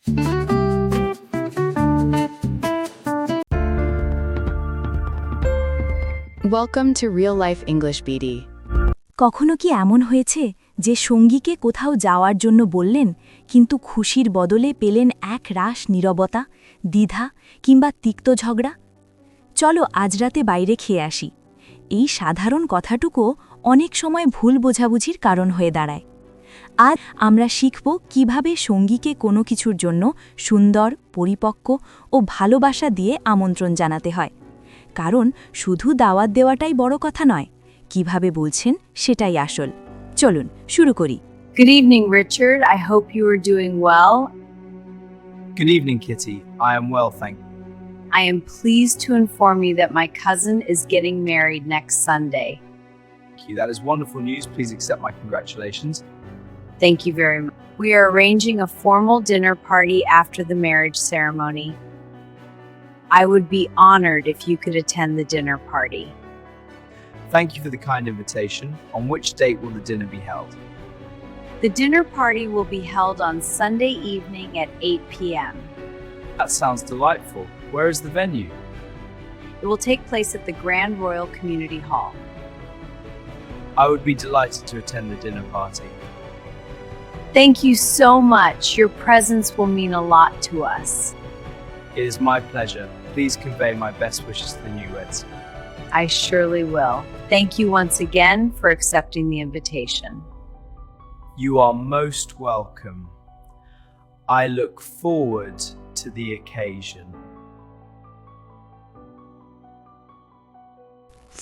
Welcome to Real Life English BD. কখনো কি এমন হয়েছে যে সঙ্গীকে কোথাও যাওয়ার জন্য বললেন কিন্তু খুশির বদলে পেলেন এক রাশ নীরবতা, দ্বিধা কিংবা তিক্ত ঝগড়া? চলো আজ রাতে বাইরে খেয়ে আসি। এই সাধারণ কথাটুকুও অনেক সময় ভুল বোঝাবুঝির কারণ হয়ে দাঁড়ায়। আজ আমরা শিখব কিভাবে সঙ্গীকে কোনো কিছুর জন্য সুন্দর, পরিপক্ক ও ভালোবাসা দিয়ে আমন্ত্রণ জানাতে হয়। কারণ শুধু দাওয়াত দেওয়াটাই বড় কথা নয়, কিভাবে বলছেন সেটাই আসল। চলুন শুরু করি। Good evening, Richard. I hope you are doing well. Good evening, Kitty. I am well, thank you. I am pleased to inform you that my cousin is getting married next Sunday. That is wonderful news. Please accept my congratulations. Thank you very much. We are arranging a formal dinner party after the marriage ceremony. I would be honored if you could attend the dinner party. Thank you for the kind invitation. On which date will the dinner be held? The dinner party will be held on Sunday evening at 8 p.m. That sounds delightful. Where is the venue? It will take place at the Grand Royal Community Hall. I would be delighted to attend the dinner party. Thank you so much. Your presence will mean a lot to us. It is my pleasure. Please convey my best wishes to the newlyweds. I surely will. Thank you once again for accepting the invitation. You are most welcome. I look forward to the occasion.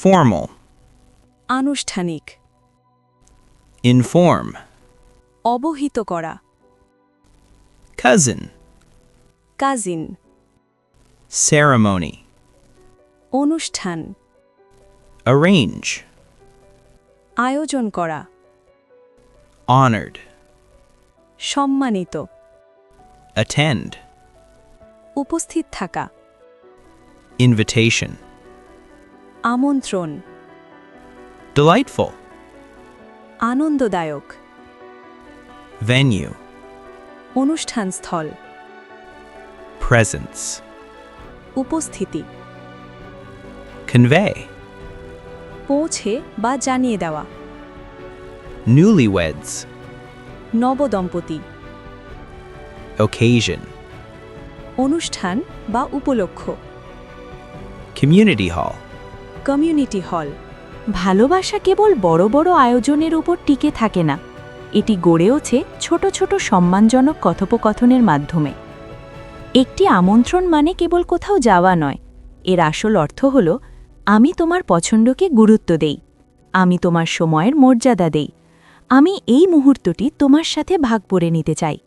Formal. আনুষ্ঠানিক, Inform. অবহিত করা, Cousin. Cousin, Ceremony. অনুষ্ঠান, Arrange. আয়োজন করা, Honored. সম্মানিত, Attend. উপস্থিত থাকা, Invitation. আমন্ত্রণ, Delightful. আনন্দদায়ক, Venue. অনুষ্ঠানস্থল, Presence. উপস্থিতি, Convey. পৌঁছে বা জানিয়ে দেওয়া, Newlyweds. নবদম্পতি, Occasion. অনুষ্ঠান বা উপলক্ষ, Community hall. Community hall. ভালোবাসা কেবল বড় বড় আয়োজনের উপর টিকে থাকে না, এটি গড়ে ওঠে ছোট ছোট সম্মানজনক কথোপকথনের মাধ্যমে। একটি আমন্ত্রণ মানে কেবল কোথাও যাওয়া নয়, এর আসল অর্থ হল আমি তোমার পছন্দকে গুরুত্ব দেই, আমি তোমার সময়ের মর্যাদা দেই, আমি এই মুহূর্তটি তোমার সাথে ভাগ করে নিতে চাই।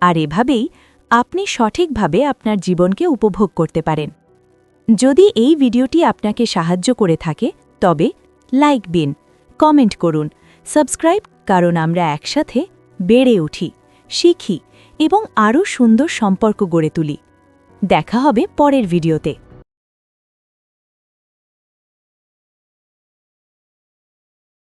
আর এভাবেই আপনি সঠিকভাবে আপনার জীবনকে উপভোগ করতে পারেন। যদি এই ভিডিওটি আপনাকে সাহায্য করে থাকে তবে লাইক দিন, কমেন্ট করুন, সাবস্ক্রাইব, কারণ আমরা একসাথে বেড়ে উঠি, শিখি এবং আরও সুন্দর সম্পর্ক গড়ে তুলি। দেখা হবে পরের ভিডিওতে।